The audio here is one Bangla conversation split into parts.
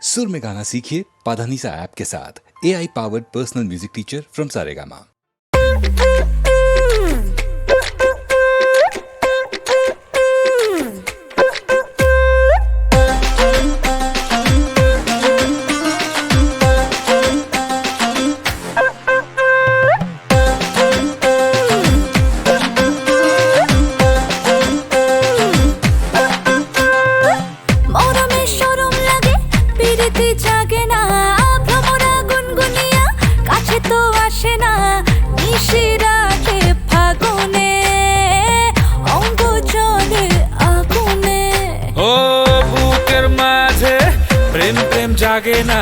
सुर में गाना सीखिए पाधानीसा ऐप के साथ। AI powered personal music teacher from Saregama. জাগে না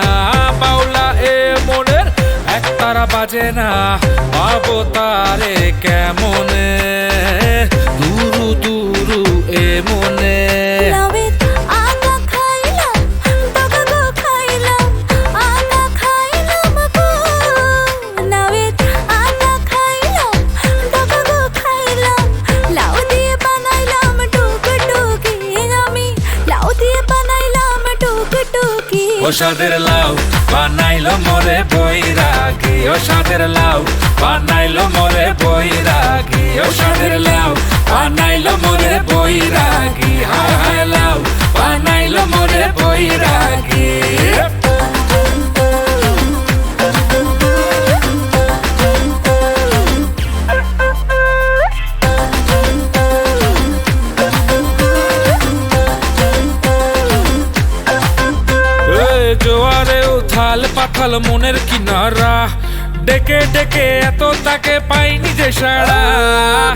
পাওলা এ মনের একতারা বাজে না পাবো তারে কেমনে দুরু দুরু এ মনে ও সাদের লাউ বানাইলো মোরে বৈরাগী ও সাদের লাউ বানাইলো মোরে বৈরাগী ও সাদের লাউ বানাইলো মোরে বৈরাগী হায় হায় লাউ বানাইলো মোরে বৈরাগী জোয়ারে উথাল পাথাল মনের কিনারা ডেকে ডেকে এত তাকে পাইনি যে সারা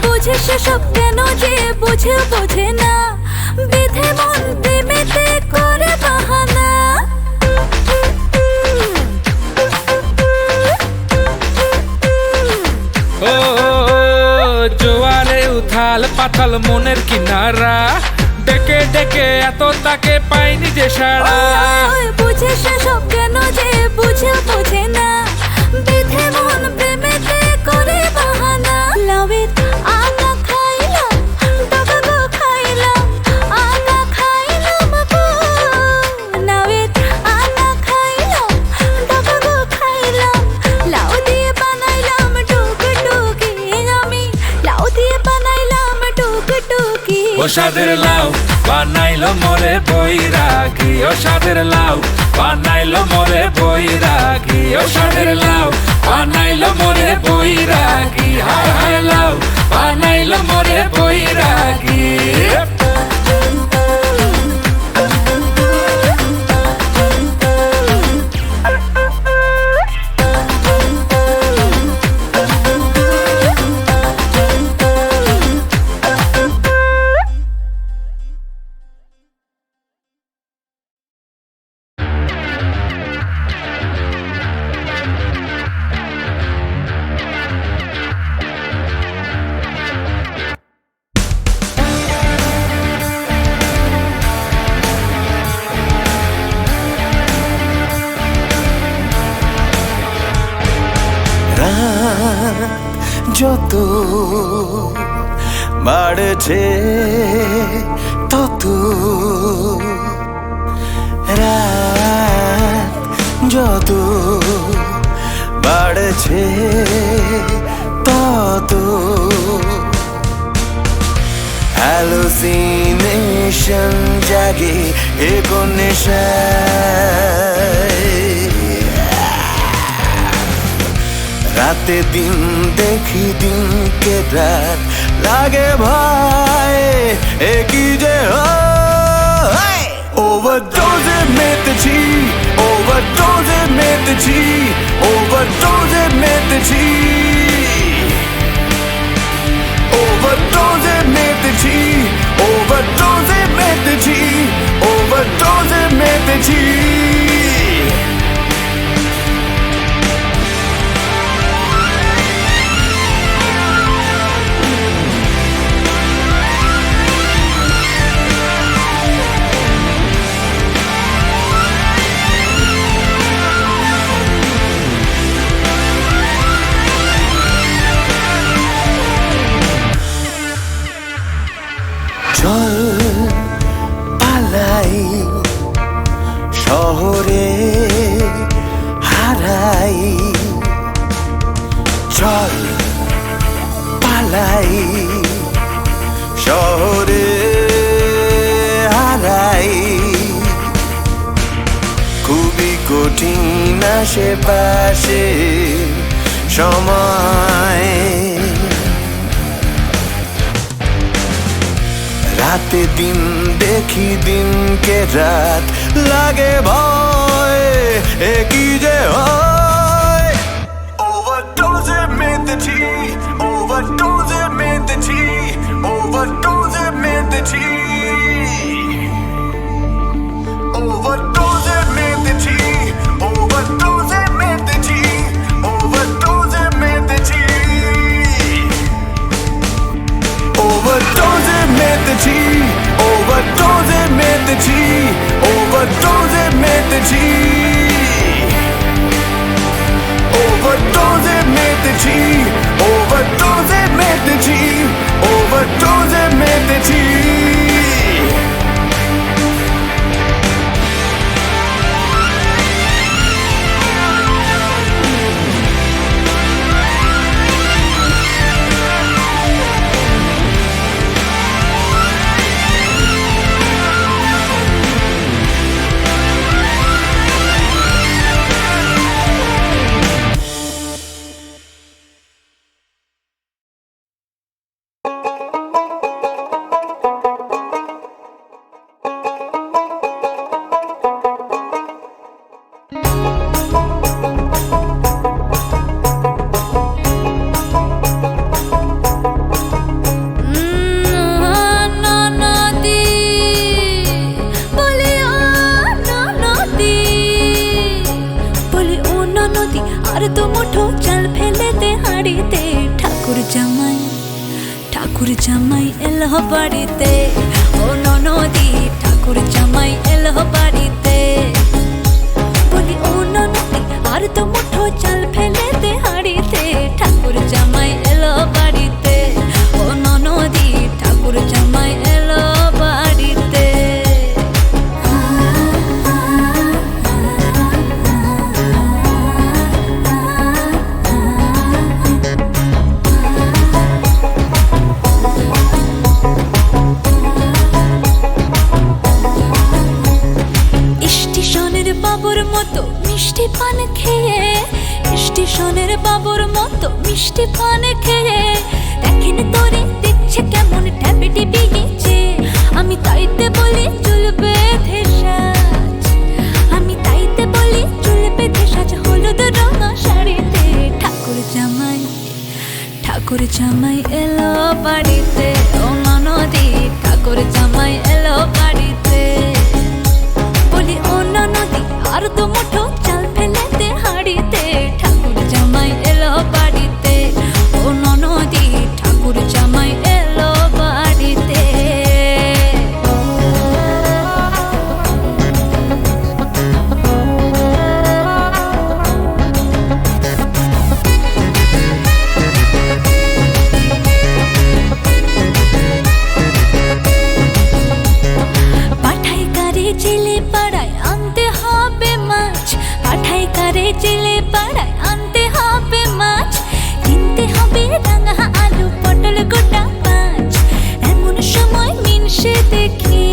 বুঝে সেসব কেন যে বোঝে না বেঁধে মন প্রেমেতে করে বাহানা ও জোয়ারে উথাল পাথাল মনের কিনারা ডেকে ডেকে এত তাকে পাইনি যে সারা বুঝে সেসব কেন যে বোঝে না বেঁধে মন প্রেমেতে করে বাহানা লাউয়ের আগা খাইলাম ডগা গো খাইলাম আগা খাইলাম গো লাউয়ের আগা খাইলাম ডগা গো খাইলাম লাউ দিয়ে বানাইলাম টুকটুকি আমি লাউ দিয়ে বানাইলাম টুকটুকি ও সাদের লাউ বানাইলো মোরে বৈরাগী ও সাদের লাউ বানাইলো মোরে বৈরাগী ও সাদের লাউ বানাইলো মোরে বৈরাগী হায় হায় লাউ বানাইলো মোরে বৈরাগী যত বাড়ছে তত রাত যত বাড়ছে তত হ্যালোসিনেশন জাগে এ কোন নেশায় রাতে দিন দেখি দিনকে রাত লাগে ভাই একই যে ওভারডোজে মেতেছি ওভারডোজে মেতেছি ওভারডোজে মেতেছি ওভারডোজে মেতেছি ওভারডোজে মেতেছি ওভারডোজে মেতেছি চল পালা শহরে হারাই চল পালাই শহরে হারাই খুবই কঠিন আশেপাশে সময় রাতে দিন দেখি দিনকে রাত লাগে ভয় একই যে হয় ওভারডোজে মেতেছি ওভারডোজে মেতেছি ওভারডোজে মেতেছি ওভারডোজে মেতেছি ওভারডোজে মেতেছি ওভারডোজে মেতেছি overdose meteci overdose meteci overdose meteci overdose meteci overdose meteci overdose meteci আর তো মুঠো চাল ফেলে দে হাড়িতে ঠাকুর জামাই এলো বাড়িতে ও ননদি ঠাকুর জামাই এলো বাড়িতে বলি ও ননদি আর তো মুঠো চাল ফেলে দে হাড়িতে ঠাকুর জামাই এলো বাড়িতে ও ননদি ঠাকুর জামাই এলো বাড়িতে বাবুর মতো মিষ্টি পান খেয়ে স্টেশনের বাবুর মতো মিষ্টি পান খেয়ে দেখেন তোরে দেখছে কেমন ট্যাপে টিপে গেছে আমি তাইতে বলি চুল বেঁধে সাজ আমি তাইতে বলি চুল বেঁধে সাজ হলুদ রঙা শাড়িতে ঠাকুর জামাই এলো বাড়িতে ও ননদি ঠাকুর জামাই এলো বাড়িতে বলি ও ননদি আর তো মুঠো চাল ফেলে দে হাড়িতে ঠাকুর জামাই এলো বাড়িতে ও ননদি ঠাকুর জামাই এলো বাড়িতে পাঠাই কারে জেলে পাড়ায় আনতে হবে মাছ পাঠাই কারে জেলে পাড়ায় আনতে হবে মাছ কিনতে হবে রাঙা আলু পটল গোটা পাঁচ এমন সময় মিনসে দেখি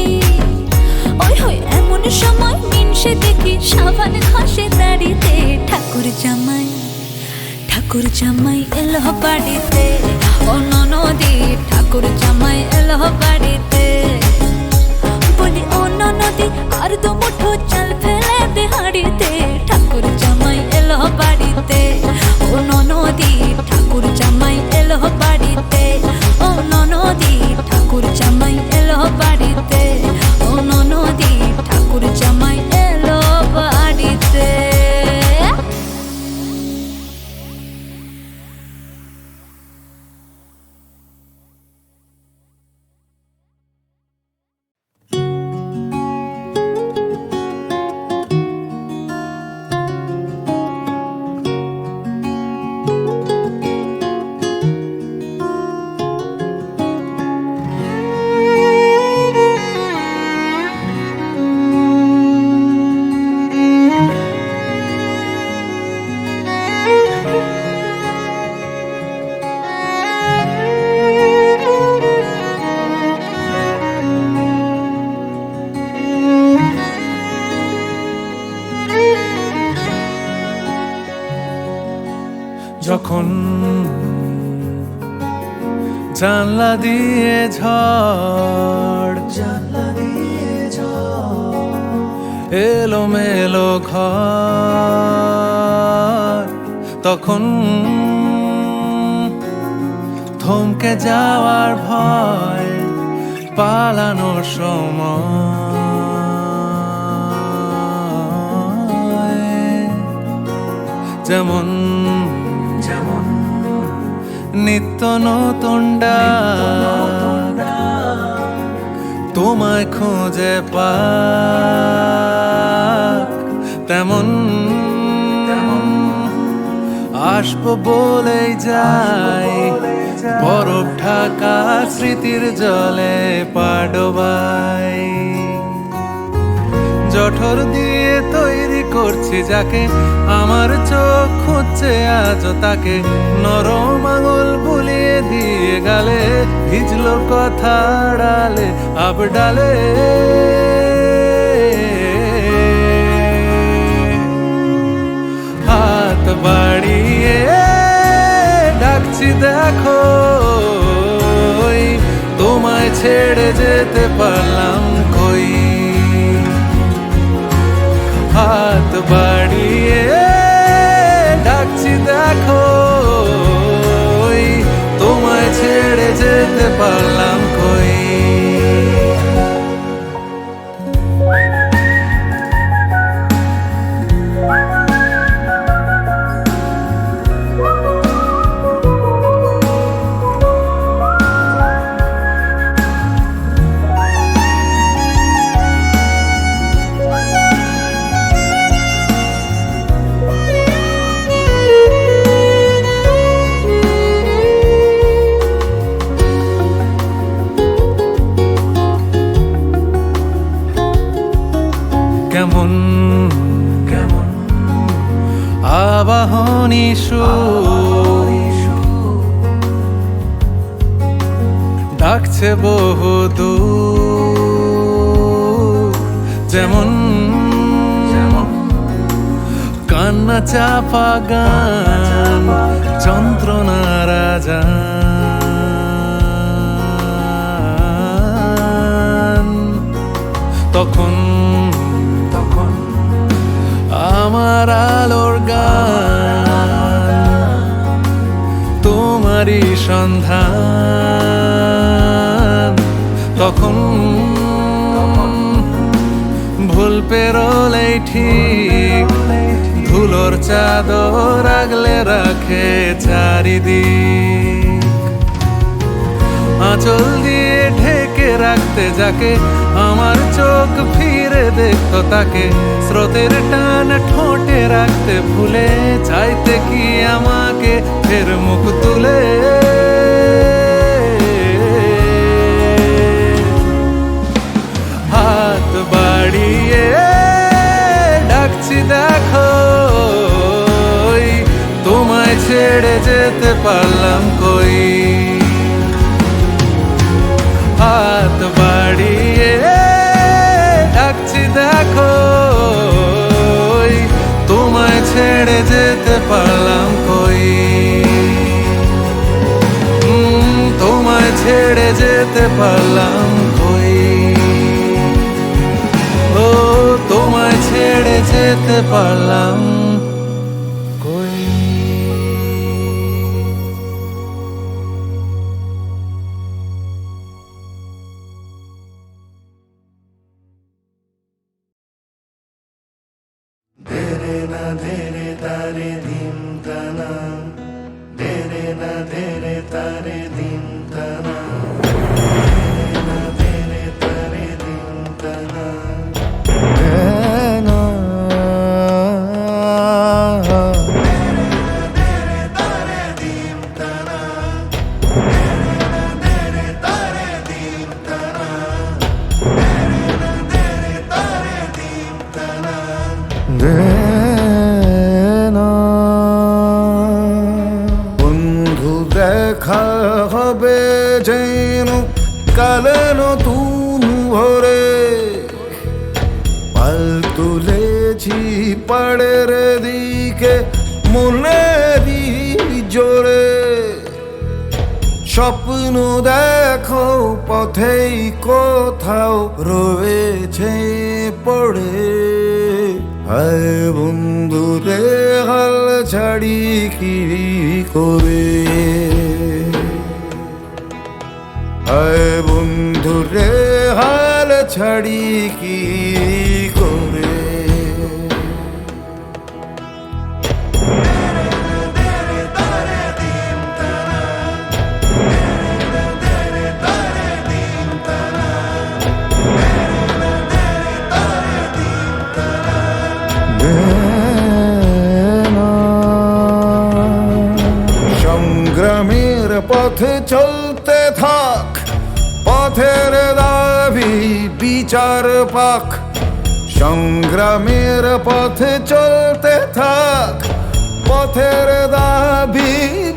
ওই হই এমন সময় মিনসে দেখি সাবান ঘষে দাড়িতে ঠাকুর জামাই এলো বাড়িতে ও ননদি ঠাকুর জামাই এলো বাড়িতে বলি ও ননদি আর তো মুঠো চাল ফেলে দে হাড়িতে ঠাকুর জামাই এলো বাড়িতে ও ননদি ঠাকুর জামাই এলো বাড়িতে ও ননদি ঠাকুর জামাই এলো বাড়িতে ও ননদি ঠাকুর জামাই এলো বাড়িতে যখন জানলা দিয়ে ঝড় এলো মেলো ঘর, তখন থমকে যাওয়ার ভয়, পালানোর সময় যেমন নিত্য নতুন ডাক তোমায় খুঁজে পাক, তেমন আসবো বলেই যাই বরফ ঢাকা স্মৃতির জলে পাডোবাই। জঠর দিয়ে তৈরি করছি যাকে, আমার চোখ খুঁজছে আজও তাকে, নরম আঙুল বুলিয়ে দিয়ে গালে, ভিজলো কথা ডালে আবডালে। হাত বাড়িয়ে ডাকছি দেখো, তোমায় ছেড়ে যেতে পারলাম কই। হাত বাড়িয়ে ডাকছি দেখো, তোমায় ছেড়ে যেতে পারলাম কই। কেমন আবাহনী সুর ডাকছে বহু দূর, যেমন কান্না চাপা গান যন্ত্রণার আজান, তখন আমার আলোর গান তোমারই সন্ধান, তখন ভুল পেরোলেই ঠিক ধুলোর চাদর আগলে রাখে চারিদিক। আঁচল দিয়ে ঢেকে রাখতে যাকে, আমার চোখ ফিরে দেখতো তাকে, স্রোতের টান ঠোঁটে রাখতে ভুলে, চাইতে কি আমাকে ফের মুখ তুলে। হাত বাড়িয়ে ডাকছি দেখো, তোমায় ছেড়ে যেতে পারলাম কই। হাত বাড়িয়ে ডাকছি দেখো, তোমায় ছেড়ে যেতে পারলাম কই। তোমায় ছেড়ে যেতে পারলাম কই। ও তোমায় ছেড়ে যেতে পারলাম কই। বন্ধু দেখা হবে যেন কালে নতুন ভরে, পাল তুলেছি পাড়ের দিকে মনেরই জোরে স্বপ্ন দেখো পথেই কোথাও রয়েছে পড়ে হায় বন্ধু রে হাল ছাড়ি কি করে হায় বন্ধু রে হাল ছাড়ি কি করে সংগ্রামের পথে চলতে থাক পথের দাবি বিচার পাক সংগ্রামের পথে চলতে থাক পথের দাবি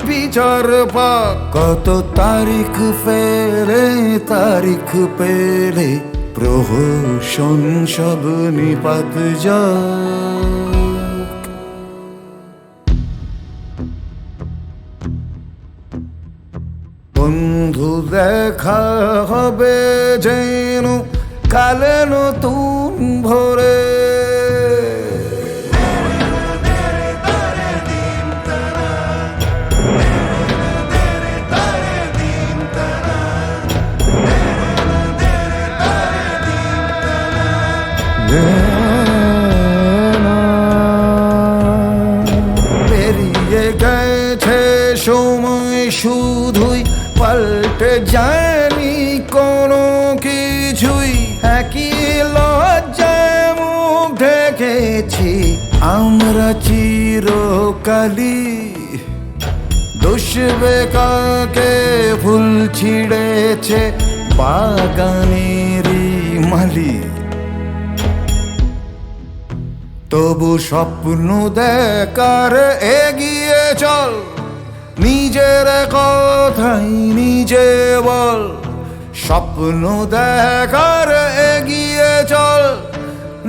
বিচার পাক কত তারিখ ফেলে তারিখ পেলে প্রহসন সব নিপাত যাক বন্ধু দেখা হবে যেন কালে নতুন ভোরে পেরিয়ে গেছে সময় শুধুই পাল্টে যায়নি কোনো কিছুই একই লজ্জায় মুখ ঢেকেছি আমরা চিরকালই দুষবে কাকে ফুল ছিঁড়েছে বাগানেরই মালি তবু স্বপ্ন দেখার এগিয়ে চল নিজের কথাই নিজে বল স্বপ্ন দেখার এগিয়ে চল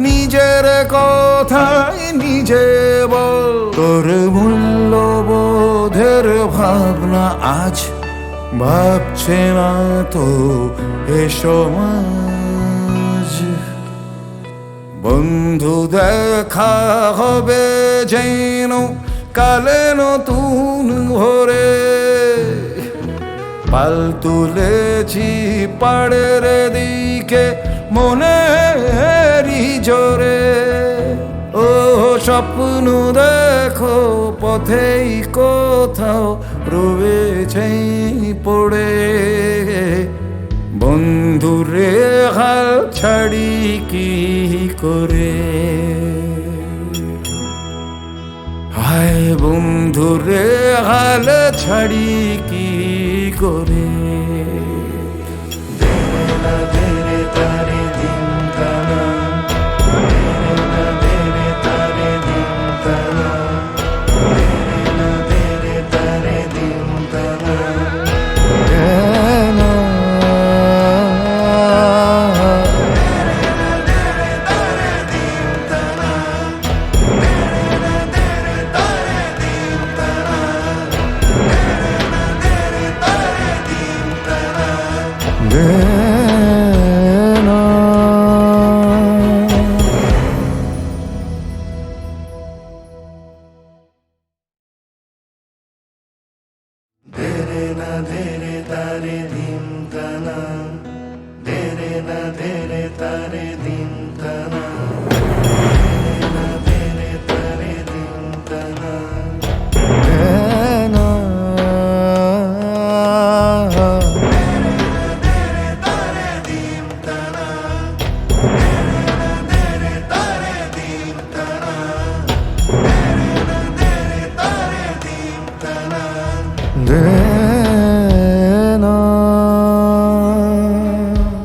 নিজের কথাই নিজে বল তোর মূল্যবোধের ভাবনা আজ ভাবছে না তো এ সমাজ বন্ধু দেখা হবে যেন কালে নতুন ভোরে পাল তুলেছি পাড়ের দিকে মনেরই জোরে ও স্বপ্ন দেখো পথেই কোথাও রয়েছে পড়ে বন্ধু রে হাল ছাড়ি কি করে হায় বন্ধু রে হাল ছাড়ি কি করে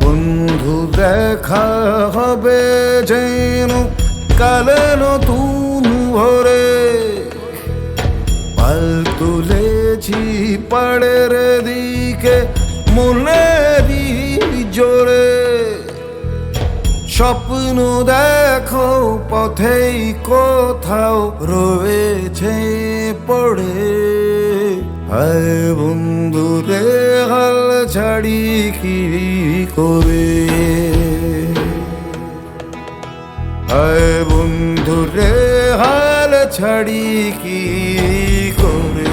বন্ধু দেখা হবে যেন কালে নতুন ভোরে পাল তুলেছি পাড়ের দিকে মনেরই জোরে স্বপ্ন দেখো পথেই কোথাও রয়েছে পড়ে হায় বন্ধু রে হাল ছাড়ি কি করে, হায় বন্ধু রে হাল ছাড়ি কি করে।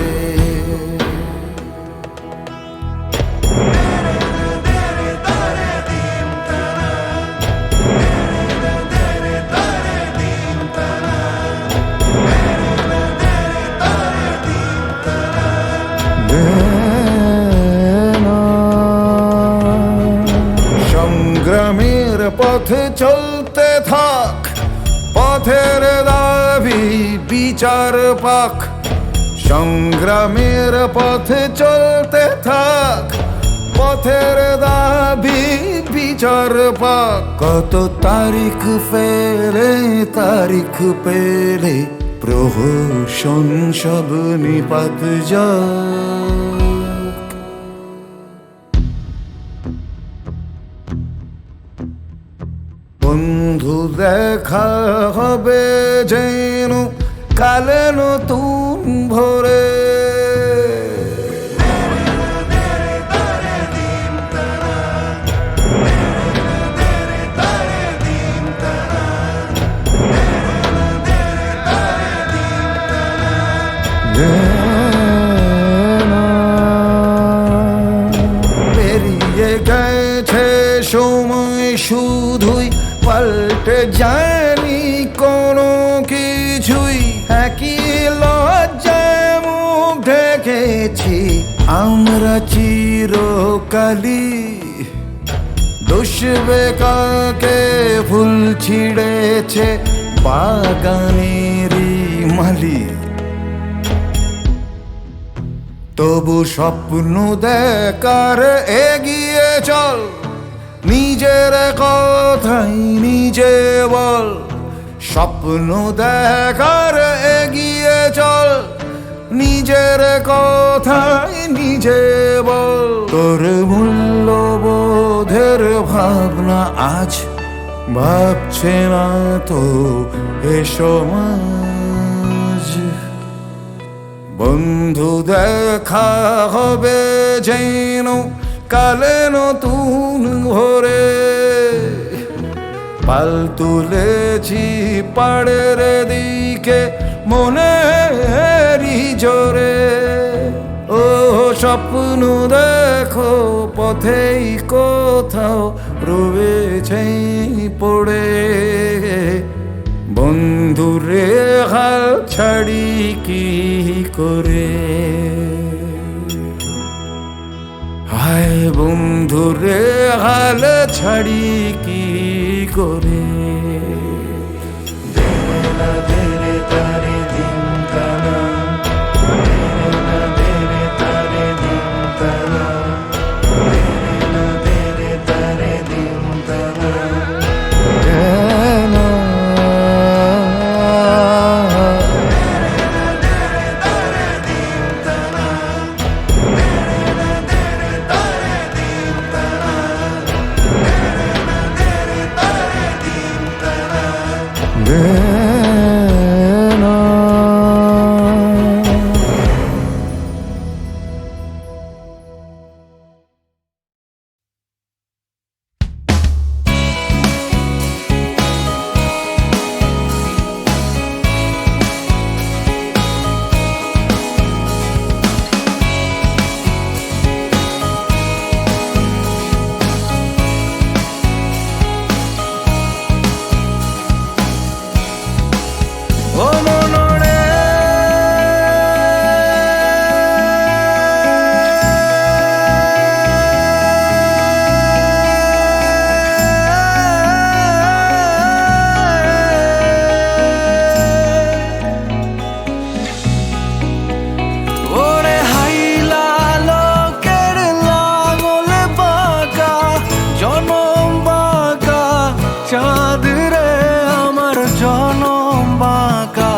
সংগ্রামের পথে চলতে থাক, পথের দাবি বিচার পাক। সংগ্রামের পথে চলতে থাক, পথের দাবি বিচার পাক। কত তারিখ ফেলে তারিখ পেলে প্রহসন সব নিপাত যায়। বন্ধু দেখা হবে যেন কালে নতুন ভোরে, পেরিয়ে গেছে সময় শুধুই পাল্টে যায়নি কোনো কিছুই। একই লজ্জায় মুখ ঢেকেছি আমরা চিরকালই। দুষবে কাকে ফুল ছিঁড়েছে বাগানেরই মালি। তবু স্বপ্ন দেখার এগিয়ে চল, নিজের কথাই নিজে বল। স্বপ্ন দেখার এগিয়ে চল, নিজের কথাই নিজে বল। তোর মূল্যবোধের ভাবনা আজ ভাবছে না তো এ সমাজ। বন্ধু দেখা হবে যেন কালে নতুন ভোরে, পাল তুলেছি পাড়ের দিকে মনেরই জোরে। ও স্বপ্ন দেখো পথেই কোথাও রয়েছে পড়ে। বন্ধু রে হাল ছাড়ি কি করে, হায় বন্ধু রে হাল ছাড়ি কি করে। চাঁদ রে আমার জনম বাঁকা।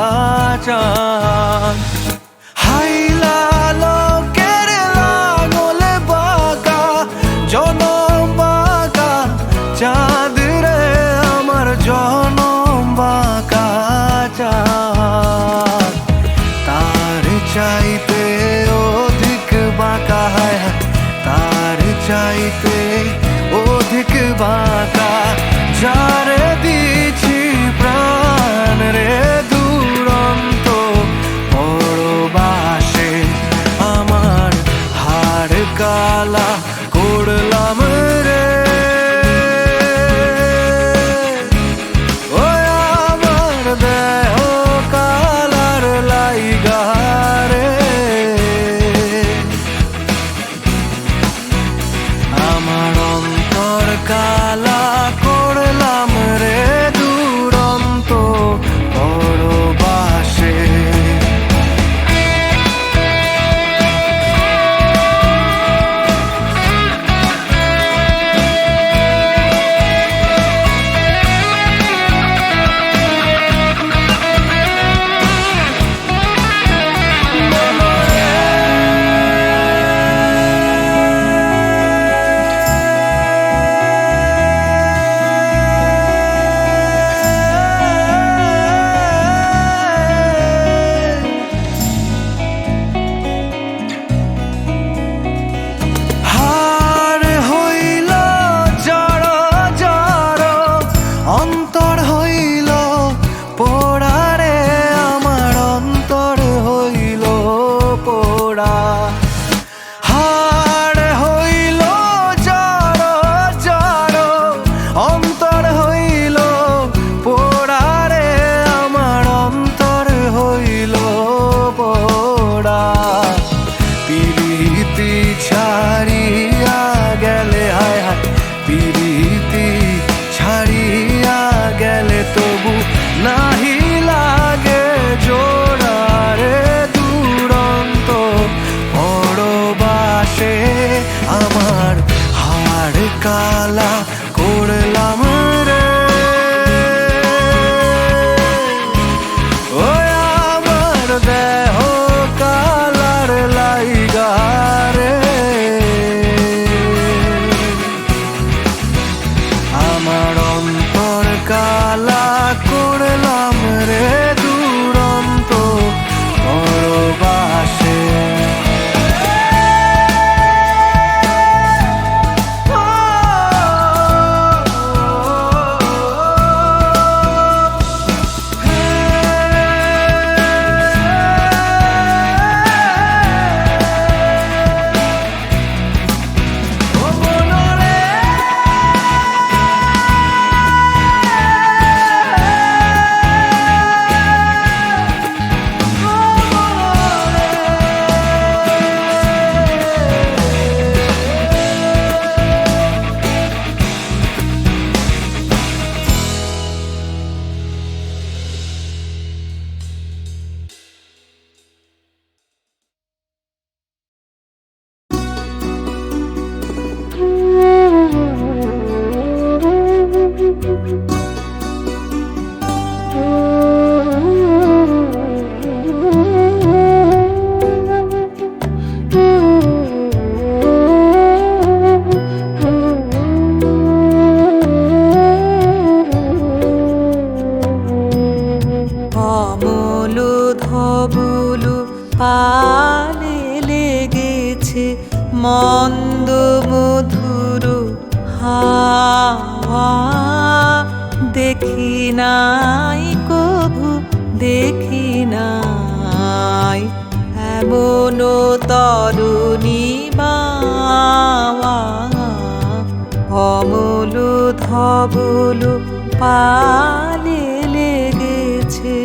ধবুলু পালে লেগেছে মন্দ মধুর হাওয়া। দেখি নাই কভু দেখি নাই এমন তরুণী বাওয়া। অমল ধবল পালে লেগেছে।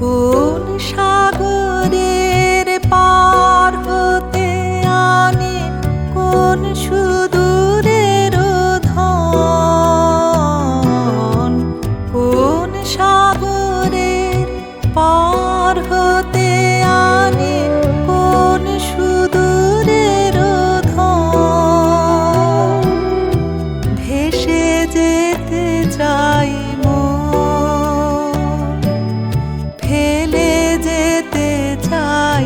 কোন সাগরের পার হতে আনে কোন সুদূরের ধন। কোন সাগরের পার হতে আনে কোন সুদূরের ধন। ভেসে যেতে চাই মন, ফেলে যেতে চাই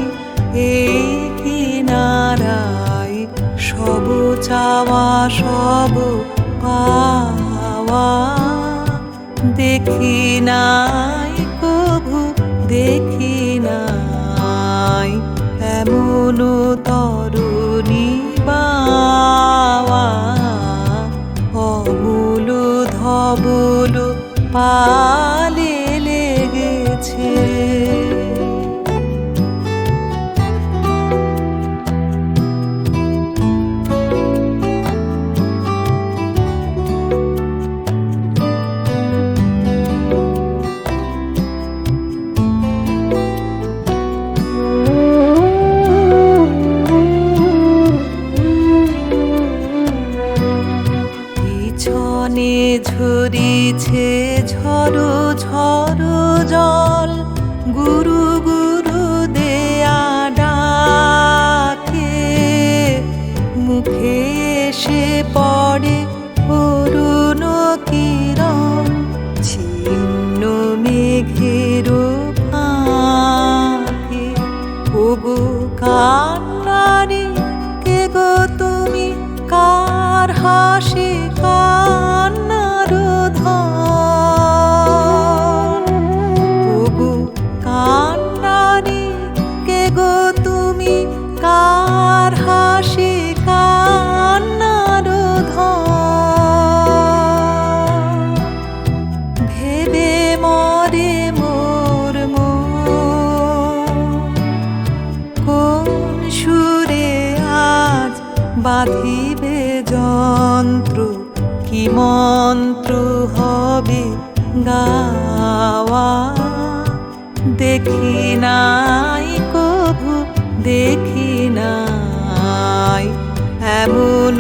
এই কিনারায়। সব চাওয়া সব পাওয়া। দেখি নাই কভু দেখি নাই এমন তরুণী বাওয়া। অমূল ধবল পালে লেগেছে। পিছনে ঝরিছে ঝড়ো ঝড়ো জল। গুরু গুরু দেয়া ডাকে মুখে এসে পড়ে অরুণ কিরণ। ছিন্ন মেঘের ফাঁকে ওগো কান্নারি কে গো তুমি? কার হাসি কান্নার ধন। ওগো কান্নারি কে গো তুমি? কার হাসি কান্নার ধন। ভেবে মরে মোর মন কোন সুরে আজ বাঁধিবে যন্ত্র। কি মন্ত্র হবে গাওয়া। দেখি নাই কভু দেখি নাই এমন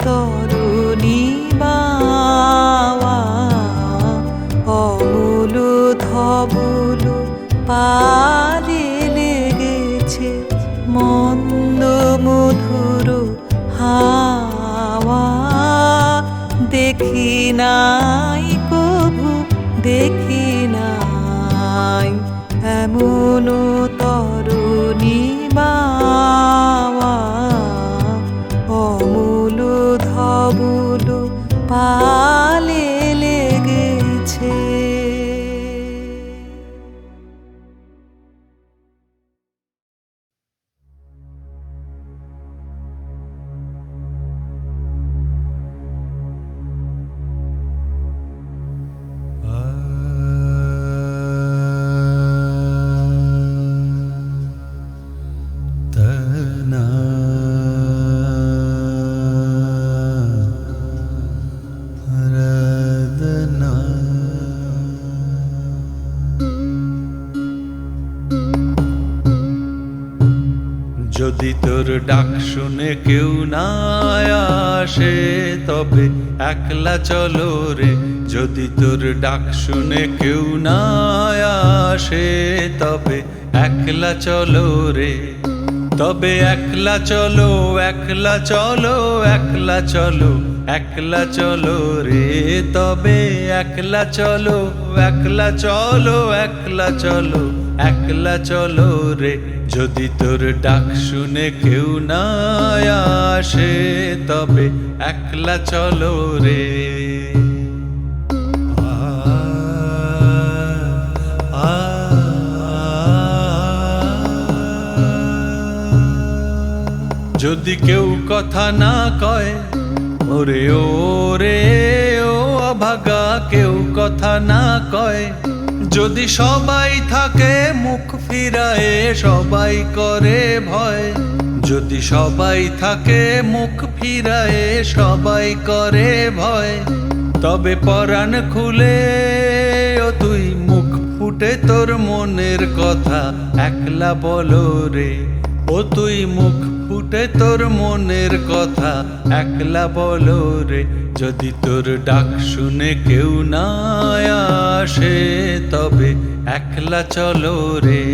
তরুণী বাওয়া। অমূল ধবল পালে লেগেছে মন্দ মধুর হাওয়া। দেখি নাই কভু দেখি নাই এমন তরুণী বাওয়া। অমূল ধবল পালে লেগেছে। যদি তোর ডাক শুনে কেউ না আসে তবে একলা চলো রে। যদি তোর ডাক শুনে কেউ না আসে তবে একলা চলো রে। তবে একলা চলো একলা চলো একলা চলো একলা চলো রে, তবে একলা চলো একলা চলো একলা চলো একলা চলো রে। যদি তোর ডাক শুনে কেউ না আসে তবে একলা চলো রে। যদি কেউ কথা না কয় ওরে ওরে ও অভাগা, কেউ কথা না কয়, যদি সবাই থাকে মুখ ফিরায়ে সবাই করে ভয়, যদি সবাই থাকে মুখ ফিরায়ে সবাই করে ভয়, তবে পরাণ খুলে ও তুই মুখ ফুটে তোর মনের কথা একলা বলো রে। ও তুই মুখ ফুটে তোর মনের কথা একলা বলো রে। যদি তোর ডাক শুনে কেউ না আসে তবে একলা চলো রে।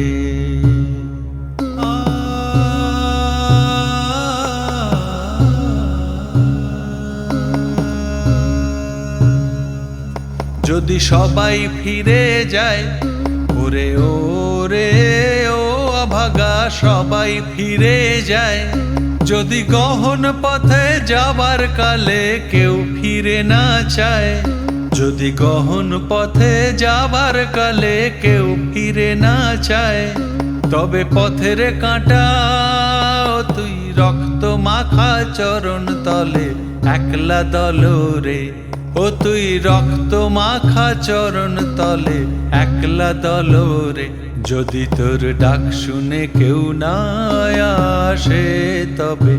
যদি সবাই ফিরে যায় ওরে ওরে ও অভাগা, সবাই ফিরে যায়, যদি গহন পথে যাবার কালে কেউ ফিরে না চায়, যদি গহন পথে যাবার কালে কেউ ফিরে না চায়, তবে পথের কাঁটা তুই রক্ত মাখা চরণ তলে একলা দলো রে। ও তুই রক্ত মাখা চরণ তলে একলা দলো রে। যদি তোর ডাক শুনে কেউ না আসে তবে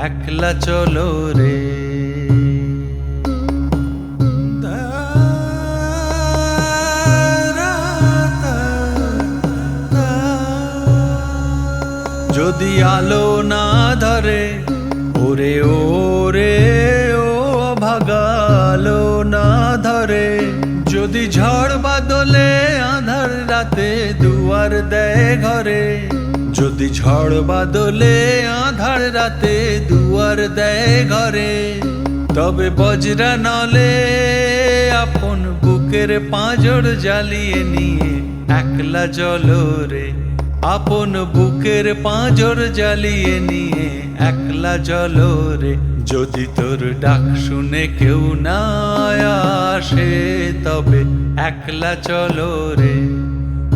একলা চলো রে। যদি আলো না ধরে ওরে ওরে ও ভাগা, আলো না ধরে, যদি ঝড় বাদলে আঁধার রাতে দুয়ার দেয় ঘরে, যদি ঝড় বাদলে আঁধার রাতে দুয়ার দেয় ঘরে, তবে বজ্রা নলে আপন বুকের পাঁজর জ্বালিয়ে নিয়ে একলা চলো রে। আপন বুকের পাঁজর জ্বালিয়ে নিয়ে একলা চলো রে। যদি তোর ডাক শুনে কেউ না আসে তবে একলা চলো রে।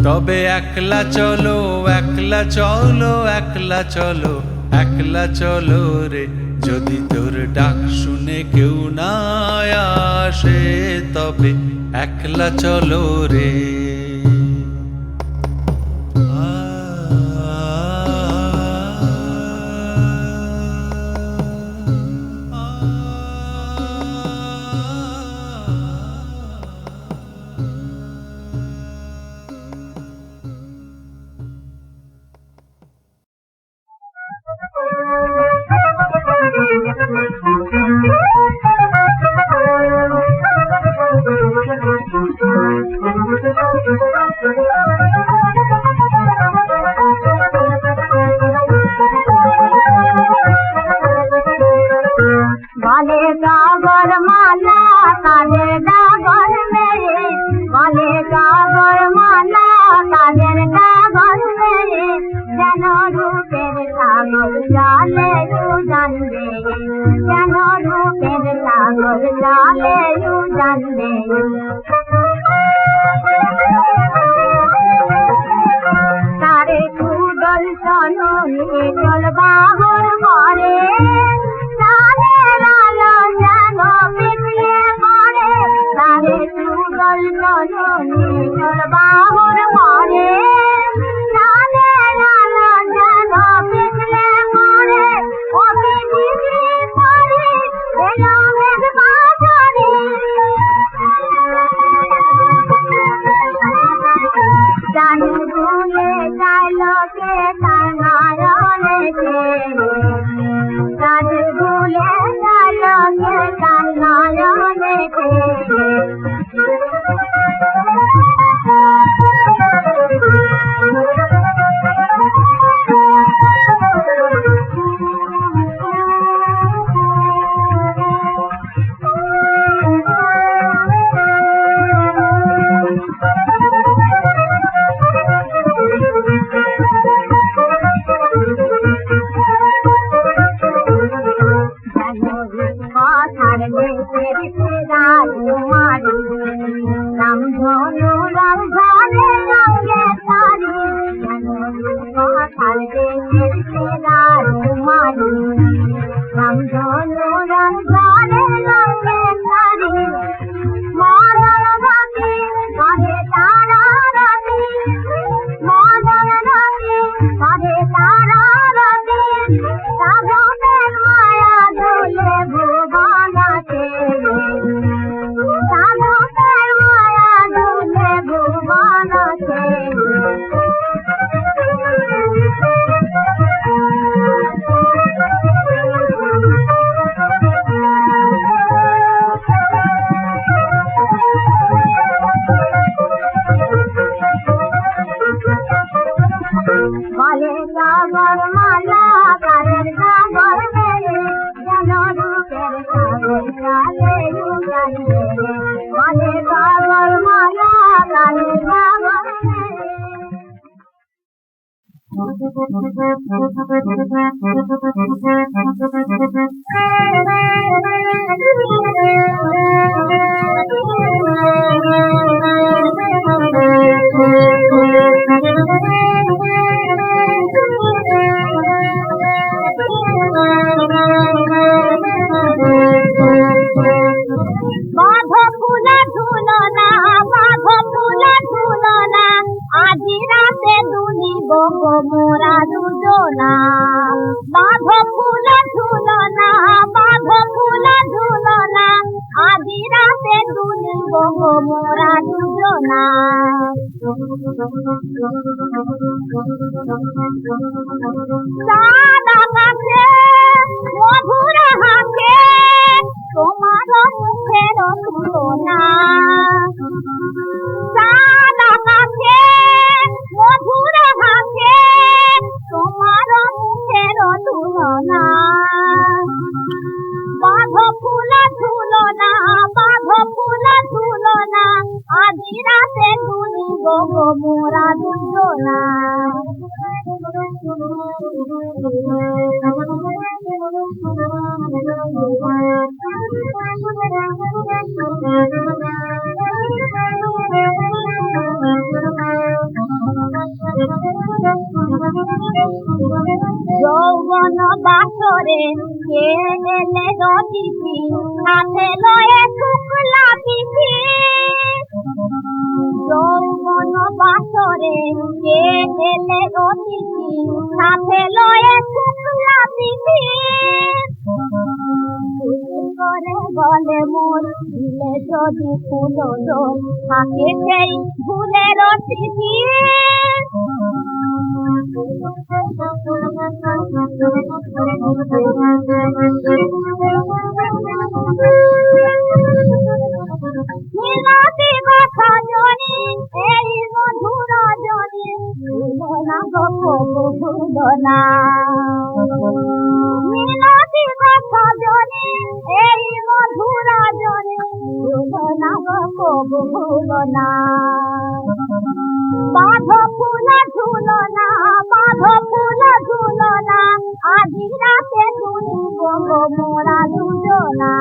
তবে একলা চলো একলা চলো একলা চলো একলা চলো রে। যদি তোর ডাক শুনে কেউ না আসে তবে একলা চলো রে। बाले सागर माला काले डागर मेरे, बाले सागर माला काले डागर मेरे, जानो रूपेर सागर जाले यू जानबे, जानो रूपेर सागर जाले यू जानबे। तारे कुडल सनोनी चल बाहुर करे, तारे लालो जानो पिछले करे, तारे कुडल सनोनी चल बाहुर करे, तारे लालो जानो पिछले करे, ओ पिछली करे एलो मेघ बाजरे। जान भूले जालो के कानारों के, जान भूले जालो के कानारों के। কথার দেশের রাজকুমারী রামধনু রংধনে রঙে সারি কথার দেশের রাজকুমারী রামধনু রংধনে রঙে সারি মদন রঙে বাঁধে তারা রাতি মদন রঙে বাঁধে তারা রাতি সাধকের মায়া দোলে ভুবনাতে সাধকের মায়া দোলে ভুবনাতে বলে সাগর মালা কারের সাগর মেলে যেন রূপের সাগর কালে রূপালে বলে সাগর মালা কারের সাগর বাঁধ ফুলা ঝুলো না বাঁধ ফুলা ঝুলো না আজি রাতে দুলিব গো মোরা দুজনা বাঁধ ফুলা ঝুলো না বাঁধ ফুলা ঝুলো না আজি রাতে দুলিব গো মোরা দুজনা সাদা গাছে মধুর হাতে তোমার মুখের তুলনা সাদা গাছে মধুর হাতে তোমার মুখের তুলনা বাঁধ ফুলা ঝুলো না বাঁধ ফুলা ঝুলো না আজি রাতে তুলিব গো মোরা দুজনা যৌবন বাসরে কে এলে রতিথি হাতে লয়ে শুক্লা তিথি যৌবন বাসরে কে এলে রতিথি হাতে লয়ে শুক্লা তিথি করে বলে মোর দিলে যদি ফুলো থাকে সেই ফুলের তিথি মিনতি কথা জনি এই মধুর জনি ভুলো না গো ভুলো না মিনতি কথা জনি এই মধুর জনি ভুলো না গো ভুলো না বাঁধ ফুলা ঝুলো না বাঁধ ফুলা ঝুলো না আজি রাতে তুলিব গো মোরা দুজনা